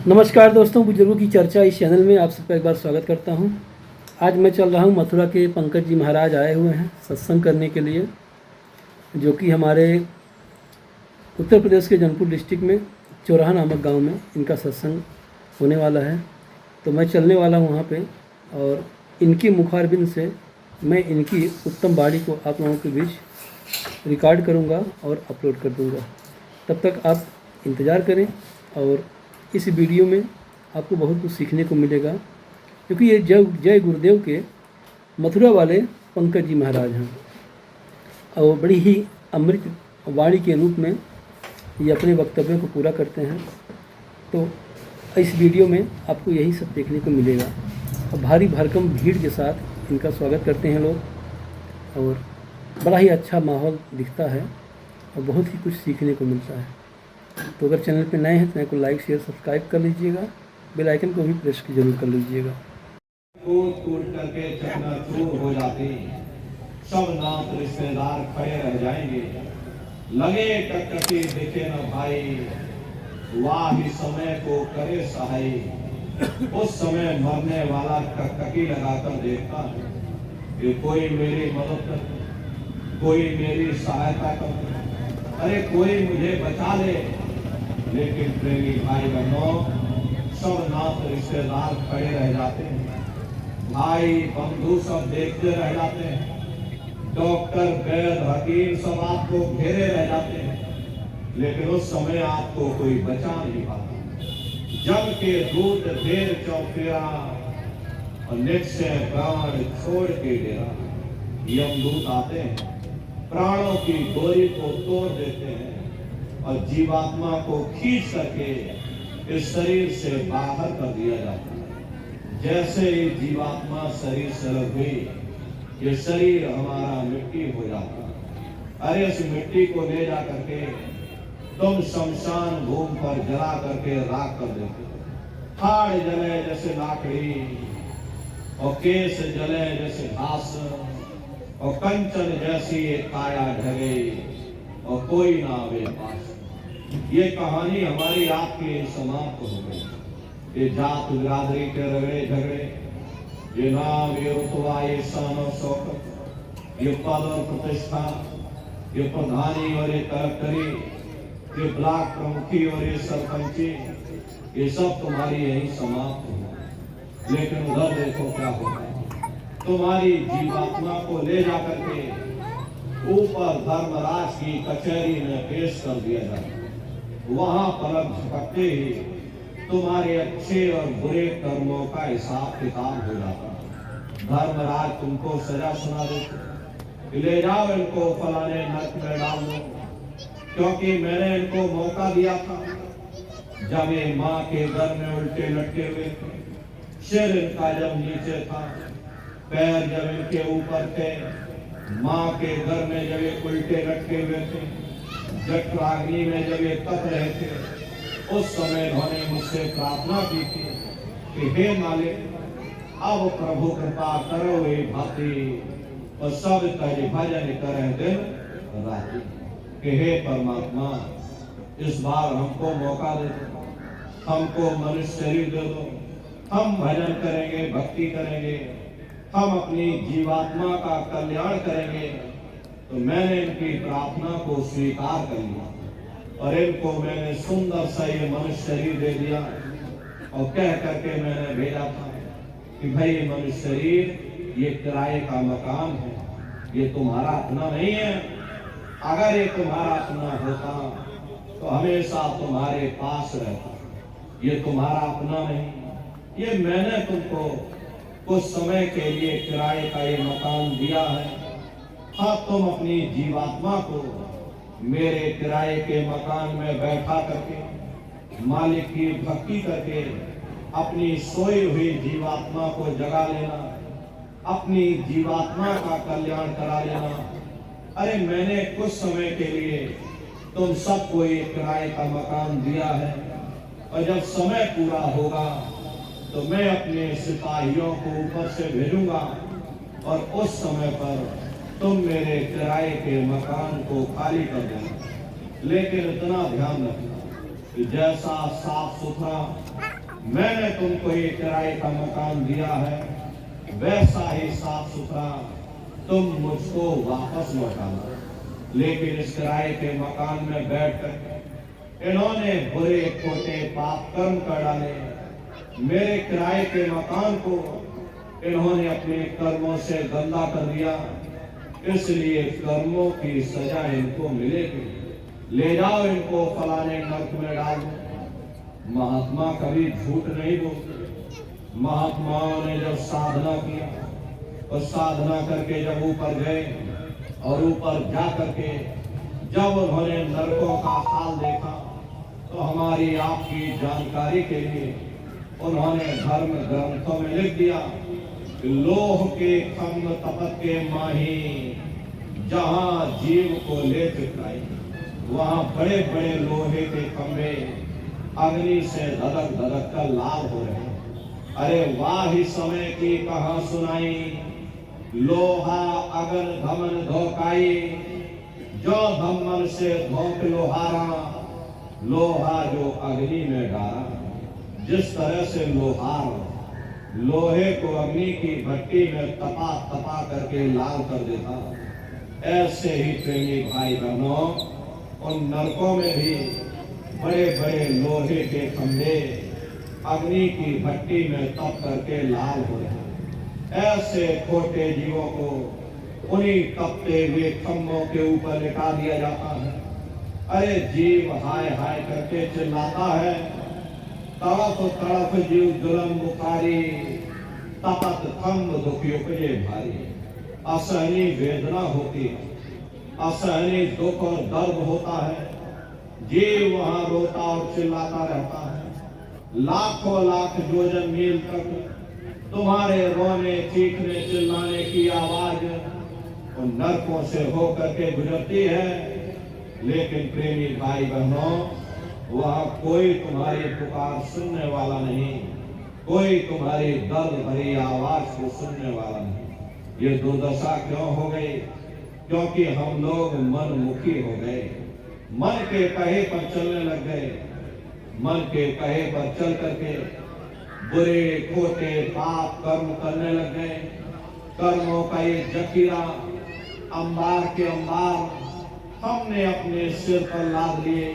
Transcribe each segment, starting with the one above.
नमस्कार दोस्तों, बुजुर्गों की चर्चा इस चैनल में आप सबका एक बार स्वागत करता हूं। आज मैं चल रहा हूं मथुरा के पंकज जी महाराज आए हुए हैं सत्संग करने के लिए, जो कि हमारे उत्तर प्रदेश के जौनपुर डिस्ट्रिक्ट में चौराहा नामक गांव में इनका सत्संग होने वाला है। तो मैं चलने वाला हूं वहां पे और इनकी मुखारबिंद से मैं इनकी उत्तम वाणी को आप लोगों के बीच रिकॉर्ड करूँगा और अपलोड कर दूँगा। तब तक आप इंतज़ार करें और इस वीडियो में आपको बहुत कुछ सीखने को मिलेगा, क्योंकि ये जय गुरुदेव के मथुरा वाले पंकज जी महाराज हैं और बड़ी ही अमृत वाणी के रूप में ये अपने वक्तव्यों को पूरा करते हैं। तो इस वीडियो में आपको यही सब देखने को मिलेगा और भारी भरकम भीड़ के साथ इनका स्वागत करते हैं लोग और बड़ा ही अच्छा माहौल दिखता है और बहुत ही कुछ सीखने को मिलता है। तो अगर चैनल पे नए हैं तो चैनल को लाइक शेयर सब्सक्राइब कर लीजिएगा, बेल आइकन को भी प्रेस जरूर कर लीजिएगा। कूद करके चकनाचूर हो जाती, सब नात रिश्तेदार खड़े रह जाएंगे। लगे टकटकी दिखे न भाई, वाह ही समय को करे सहाय। उस समय मरने वाला टकटकी लगाकर देखता है कि कोई मेरी मदद कर, कोई मेरी सहायता कर, अरे कोई मुझे बचा ले। लेकिन प्रेमी भाई बहनों, सब नात रिश्तेदार खड़े रह जाते हैं, भाई बंधु सब देखते रह जाते हैं, डॉक्टर वैद्य हकीम सब आपको घेरे रह जाते हैं, लेकिन उस समय आपको कोई बचा नहीं पाता। जग के दूत देर चौफेरा और निश्चय प्राण छोड़ के डेरा। यमदूत आते हैं, प्राणों की डोरी को तोड़ देते हैं और जीवात्मा को खींच करके इस शरीर से बाहर कर दिया जाता है। जैसे ही जीवात्मा शरीर से अलग हुई, ये शरीर हमारा मिट्टी हो जाता है। अरे इस मिट्टी को ले जा करके तुम शमशान भूमि पर जला करके राख कर देते हो। हाड़ जले जैसे लाकड़ी और केस जले जैसे घास और कंचन जैसी एक काया ढगे और कोई ना आवे पास। ये कहानी हमारी आपकी समाप्त हो गई। ये जात बिरादरी के रगड़े झगड़े, ये नाम, ये रुतबा, ये शान और शौकत, ये पद और प्रतिष्ठा, ये प्रधानी और ये कलेक्टरी, ये ब्लॉक प्रमुखी और ये सरपंची, ये सब तुम्हारी यही समाप्त हो। लेकिन उधर देखो क्या होता है। तुम्हारी जीवात्मा को ले जाकर के ऊपर धर्मराज की कचहरी में पेश कर दिया जाता। वहां पलक झपकते ही तुम्हारे अच्छे और बुरे कर्मों का हिसाब किताब हो जाता। धर्मराज तुमको सजा सुना देते, ले जाओ इनको फलाने नरक में डाल दो, क्योंकि मैंने इनको मौका दिया था। जब ये माँ के घर में उल्टे लटके हुए थे, सिर इनका जब नीचे था, पैर जब इनके ऊपर थे, माँ के घर में जब ये उल्टे लटके हुए थे, जठराग्नि में जब ये तप रहे थे, उस समय उन्होंने मुझसे प्रार्थना की थी कि हे मालिक, अब प्रभु कृपा करो हे भांति और सब तज भजन करे दिन राति। कि हे परमात्मा, इस बार हमको मौका दे दो, हमको मनुष्य शरीर दे दो, हम भजन करेंगे, भक्ति करेंगे, हम अपनी जीवात्मा का कल्याण करेंगे। तो मैंने इनकी प्रार्थना को स्वीकार कर लिया और इनको मैंने सुंदर सा ये मनुष्य शरीर दे दिया और कह करके मैंने भेजा था कि भाई मनुष्य शरीर ये किराए का मकान है, ये तुम्हारा अपना नहीं है। अगर ये तुम्हारा अपना होता तो हमेशा तुम्हारे पास रहता। ये तुम्हारा अपना नहीं, ये मैंने तुमको कुछ समय के लिए किराए का ये मकान दिया है। हाँ, तुम अपनी जीवात्मा को मेरे किराए के मकान में बैठा करके मालिक की भक्ति करके अपनी सोई हुई जीवात्मा को जगा लेना, अपनी जीवात्मा का कल्याण करा लेना। अरे मैंने कुछ समय के लिए तुम सबको ये किराए का मकान दिया है और जब समय पूरा होगा तो मैं अपने सिपाहियों को ऊपर से भेजूंगा और उस समय पर तुम मेरे किराए के मकान को खाली कर देना। लेकिन इतना ध्यान रखना, कि जैसा साफ सुथरा मैंने तुमको ये किराए का मकान दिया है, वैसा ही साफ सुथरा तुम मुझको वापस लौटाना। लेकिन इस किराए के मकान में बैठकर इन्होंने बुरे खोटे पाप कर्म कर डाले। मेरे किराए के मकान को इन्होंने अपने कर्मों से गंदा कर दिया, इसलिए कर्मों की सजा इनको मिलेगी। ले जाओ इनको फलाने नर्क में डाल दो। महात्मा कभी झूठ नहीं बोलते। महात्माओं ने जब साधना किया और साधना करके जब ऊपर गए और ऊपर जा करके जब उन्होंने नरकों का हाल देखा, तो हमारी आपकी जानकारी के लिए उन्होंने धर्म ग्रंथों में लिख दिया कि लोह के खम्भ तपत के माही, जहां जीव को ले चिपकाई वहां बड़े बड़े लोहे के खंभे अग्नि से धधक धधक कर लाल हो रहे हैं। अरे वाह ही समय की कहा सुनाई, लोहा अगन धमन धोकाई, जो धमन से धोक लोहारा, लोहा जो अग्नि में डाला। जिस तरह से लोहार लोहे को अग्नि की भट्टी में तपा तपा करके लाल कर देता, ऐसे ही प्रेमी भाई बहनों, उन नरकों में भी बड़े बड़े लोहे के खंभे अग्नि की भट्टी में तप करके लाल हो रहे हैं। ऐसे खोटे जीवों को उन्हीं तपते हुए खंभों के ऊपर लिटा दिया जाता है। अरे जीव हाय हाय करके चिल्लाता है, तड़प तड़प जीव जुलम बुखारी, तपत खम्भ दुखी उपजे भारी। असहनीय वेदना होती है, असहनीय दुख और दर्द होता है। जीव वहां रोता और चिल्लाता रहता है। लाखों लाख योजन मील तक तुम्हारे रोने चीखने चिल्लाने की आवाज उन नरकों से होकर के गुजरती है। लेकिन प्रेमी भाई बहनों, वहां कोई तुम्हारी पुकार सुनने वाला नहीं, कोई तुम्हारी दर्द भरी आवाज को सुनने वाला नहीं। ये दुर्दशा क्यों हो गई? क्योंकि हम लोग मनमुखी हो गए, मन के कहे पर चलने लग गए। मन के कहे पर चल करके बुरे खोटे पाप कर्म करने लग गए। कर्मों का ये जखीरा अंबार के अंबार हमने अपने सिर पर लाद लिए।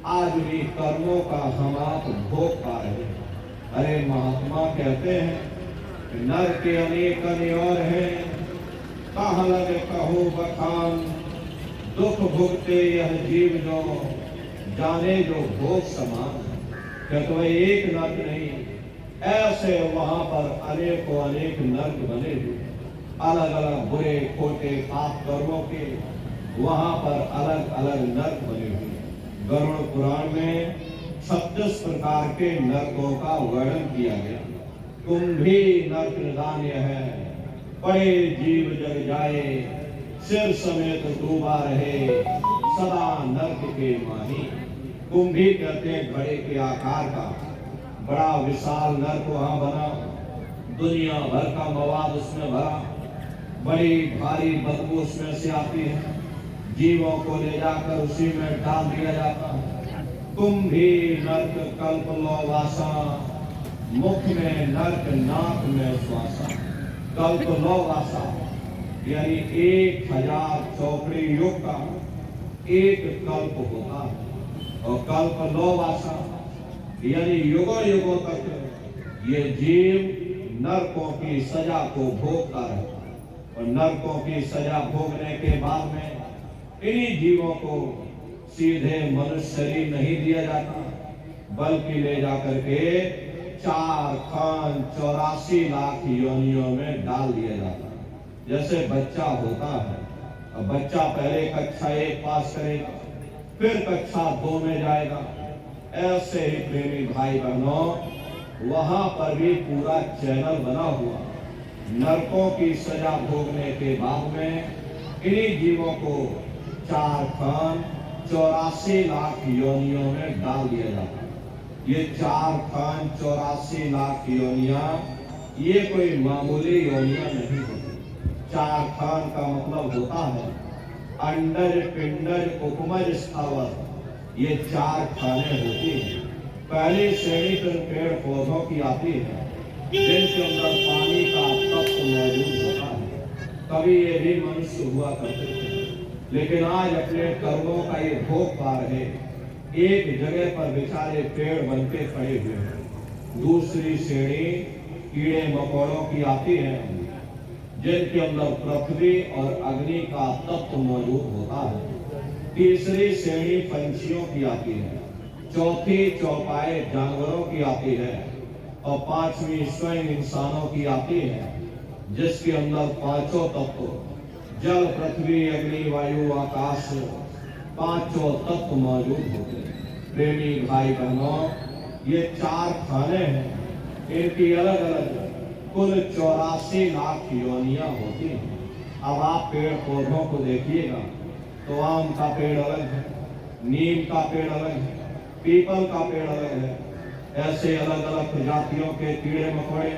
आज भी कर्मों का हम आप भोग पा रहे हैं। अरे महात्मा कहते हैं नर के अनेक और हैं, कहाँ लगे कहो बखान, दुख भुगते यह जीव जो, जाने जो भोग समान। कहते वह एक नर्क नहीं, ऐसे वहां पर अनेकों अनेक नर्क बने हुए, अलग अलग बुरे खोटे पाप कर्मों के वहां पर अलग अलग नर्क बने हुए। गरुड़ पुराण में 36 प्रकार के नरकों का वर्णन किया गया। कुंभी नरक निदान्य है, पड़े जीव जग जाए, सिर समेत डूबा रहे, सदा नरक के माही। कुंभी कहते हैं घड़े के आकार का बड़ा विशाल नरक वहां बना, दुनिया भर का मवाद उसमें भरा, बड़ी भारी बदबू उसमें से आती है। जीवों को ले जाकर उसी में डाल दिया जाता है। कुंभी नरक कल्प लोवासा, मुख में नरक नाक में श्वासा। कल्प लोवासा यानी 1000 चौकड़ी युग का एक कल्प होता है, और कल्प लोवासा यानी युगों युगों तक ये जीव नरकों की सजा को भोगता रहता है। और नरकों की सजा भोगने के बाद में इन्हीं जीवों को सीधे मनुष्य शरीर नहीं दिया जाता, बल्कि ले जाकर के 4 खान 84 लाख योनियों में डाल दिया जाता है। जैसे बच्चा होता है, अब बच्चा पहले कक्षा 1 पास करेगा, फिर कक्षा 2 में जाएगा। ऐसे ही प्रेमी भाई बहनों, वहां पर भी पूरा चैनल बना हुआ। नरकों की सजा भोगने के बाद में इन्हीं जीवों को 4 खान 84 लाख योनियों में डाल दिया जाता है। ये 4 खान 84 लाख योनियां ये कोई मामूली योनियां नहीं होती। 4 खान का मतलब होता है अंडज पिंडज उपमज स्थावर, ये 4 खाने होती हैं। पहली श्रेणी तो पेड़ पौधों की आती है जिनके अंदर पानी का तत्व मौजूद होता है। कभी ये भी मनुष्य हुआ करते थे, लेकिन आज अपने कर्मों का ये भोग पा रहे, एक जगह पर बेचारे पेड़ बनके खड़े हुए हैं। दूसरी श्रेणी कीड़े मकोड़ों की आती है जिनके अंदर पृथ्वी और अग्नि का तत्व मौजूद होता है। तीसरी श्रेणी पंछियों की आती है। चौथी चौपाए जानवरों की आती है और पांचवी स्वयं इंसानों की आती है, जिसके अंदर पांचों तत्व जल पृथ्वी अग्नि वायु आकाश पांचों तत्व मौजूद होते हैं। प्रेमी भाई बहनों, ये 4 खाने हैं, इनकी अलग अलग कुल 84 लाख योनियां होती हैं। अब आप पेड़ पौधों को देखिएगा तो आम का पेड़ अलग है, नीम का पेड़ अलग है, पीपल का पेड़ अलग है। ऐसे अलग अलग प्रजातियों के कीड़े मकोड़े,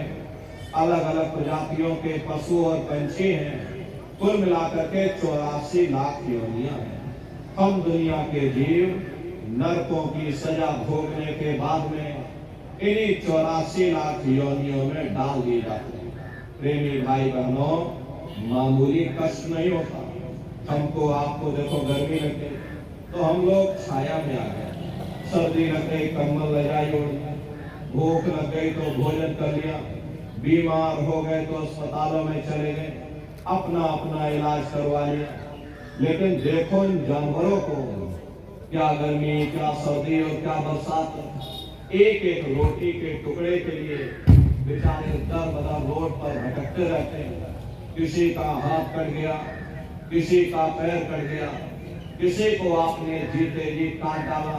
अलग अलग प्रजातियों के पशु और पंछी हैं। कुल मिलाकर के 84 लाख योनियां हैं। हम दुनिया के जीव नरकों की सजा भोगने के बाद में इन्हीं 84 लाख योनियों में डाल दिए जाते हैं। प्रेमी भाई बहनों, मामूली कष्ट नहीं होता। हमको आपको देखो गर्मी लग गई तो हम लोग छाया में आ गए, सर्दी लग गई कम्बल लगाई ओढ़ लिया, भूख लग गई तो भोजन कर लिया, बीमार हो गए तो अस्पतालों में चले गए, अपना अपना इलाज करवा लिया। लेकिन देखो इन जानवरों को, क्या गर्मी, क्या सर्दी और क्या बरसात, एक एक रोटी के टुकड़े के लिए बेचारे दर बदर रोड पर भटकते रहते हैं। किसी का हाथ कट गया, किसी का पैर कट गया, किसी को आपने जीते जी काट डाला,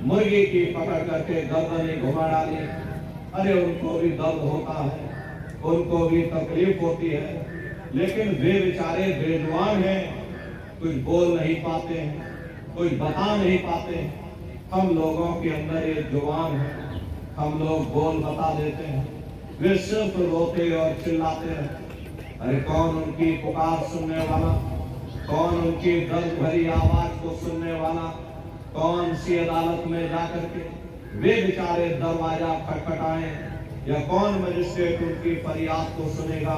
मुर्गी की पकड़ करके गर्दनें घुमा डाली। अरे उनको भी दर्द होता है, उनको भी तकलीफ होती है, लेकिन वे बेचारे बेजुबान हैं, कुछ बोल नहीं पाते हैं, कुछ बता नहीं पाते हैं। हम लोगों के अंदर ये जुबान है, हम लोग बोल बता देते हैं, वे सिर्फ रोते और चिल्लाते हैं। अरे कौन उनकी पुकार सुनने वाला, कौन उनकी दर्द भरी आवाज को सुनने वाला, कौन सी अदालत में जाकर के वे बेचारे दरवाजा खटखटाएं, या कौन मजिस्ट्रेट उनकी फरियाद को सुनेगा।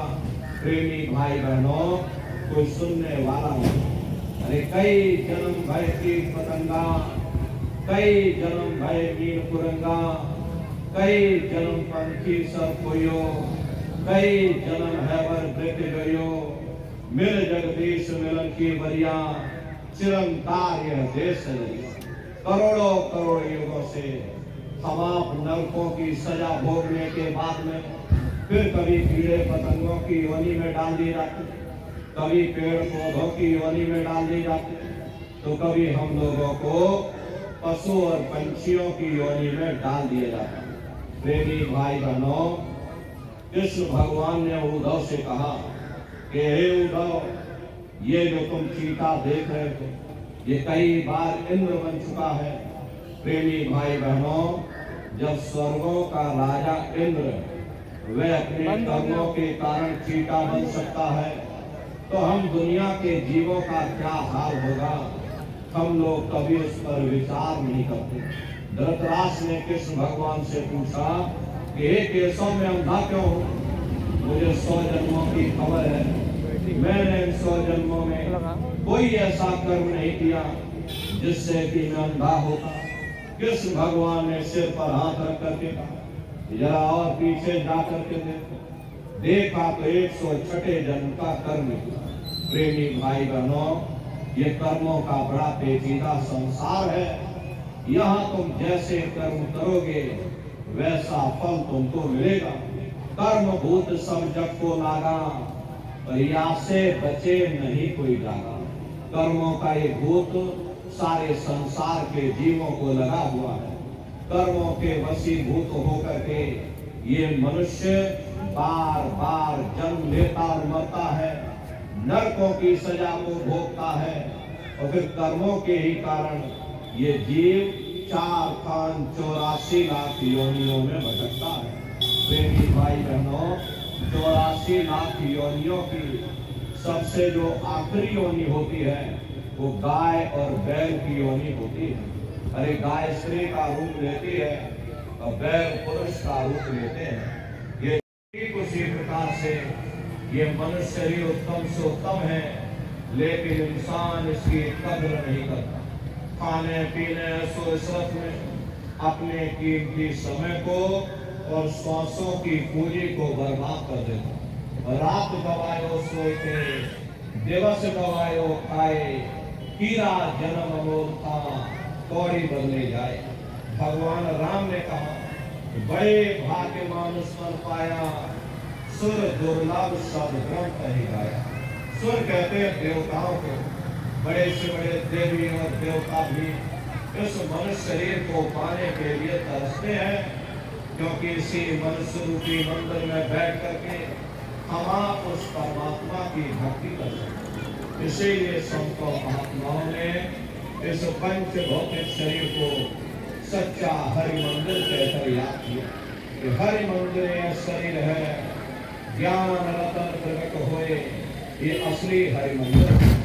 प्रेमी भाई बहनों, कोई सुनने वाला नहीं। अरे कई जन्म भय की पतंगा, कई जन्म भय मीन कुरंगा, कई जन्म पंखी सब कोयो, कई जन्म हैवर वृत गयो, मिल जगदीश मिलन की बरिया, चिरंकार यह देश है। करोड़ों करोड़ युगों से हम आप नरकों की सजा भोगने के बाद में फिर कभी कीड़े पतंगों की योनि में डाल दिए जाते, कभी पेड़ पौधों की योनि में डाल दिए जाते, तो कभी हम लोगों को पशु और पंछियों की योनि में डाल दिया जाता। प्रेमी भाई बहनों, कृष्ण भगवान ने उद्धव से कहा कि हे उद्धव, ये जो तुम चीता देख रहे हो, ये कई बार इंद्र बन चुका है। प्रेमी भाई बहनों, जब स्वर्गों का राजा इंद्र वह अपने कर्मों के कारण चीता बन सकता है, तो हम दुनिया के जीवों का क्या हाल होगा, हम लोग कभी उस पर विचार नहीं करते। धृतराष्ट्र ने कृष्ण भगवान से पूछा कि हे केशव, मैं अंधा क्यों हूँ? मुझे 100 जन्मों की खबर है, मैंने इन 100 जन्मों में कोई ऐसा कर्म नहीं किया जिससे कि मैं अंधा होता। कृष्ण भगवान ने सिर पर हाथ रख करके कहा, जरा और पीछे जाकर के देखा तो 106 जन्म का कर्म किया। प्रेमी भाई बहनों, ये कर्मों का बड़ा पेचीदा संसार है। यहाँ तुम जैसे कर्म करोगे वैसा फल तुमको मिलेगा। कर्म भूत सब जग को लागा, परिया से बचे नहीं कोई जागा। कर्मों का ये भूत सारे संसार के जीवों को लगा हुआ है। कर्मों के वशीभूत होकर के ये मनुष्य बार बार जन्म लेता और मरता है, नरकों की सजा को भोगता है, और फिर कर्मों के ही कारण ये जीव 4,84 लाख योनियों में भटकता है। प्रेमी भाई बहनों, 84 लाख योनियों की सबसे जो आखिरी योनि होती है वो गाय और बैल की योनि होती है। अरे गाय स्त्री का रूप लेती है और बैल पुरुष का रूप लेते हैं। ये ठीक उसी प्रकार से ये मनुष्य ही उत्तम से उत्तम है, लेकिन इंसान इसकी कद्र नहीं करता। खाने पीने ऐशो इशरत में अपने कीमती समय को और श्वासों की पूंजी को बर्बाद कर देता। रात गवायो सोते, दिवस गवायो खाए, हीरा जन्म अमोल था, कौड़ी बदले जाए। भगवान राम ने कहा, बड़े भाग्य मानुष मन पाया, सुर दुर्लभ सब ग्रंथ ही गाया। सुर कहते हैं देवताओं को, बड़े से बड़े देवी और देवता भी इस मनुष्य शरीर को पाने के लिए तरसते हैं, क्योंकि इसी मनुष्य रूपी मंदिर में बैठ करके हम आप उस परमात्मा की भक्ति कर सकते। इसीलिए संतों महात्माओं ने इस पंच भौतिक शरीर को सच्चा हरि मंदिर कहकर याद किया कि हरि मंदिर यह शरीर है, ज्ञान रतन प्रकट होए, ये असली हरि मंदिर है।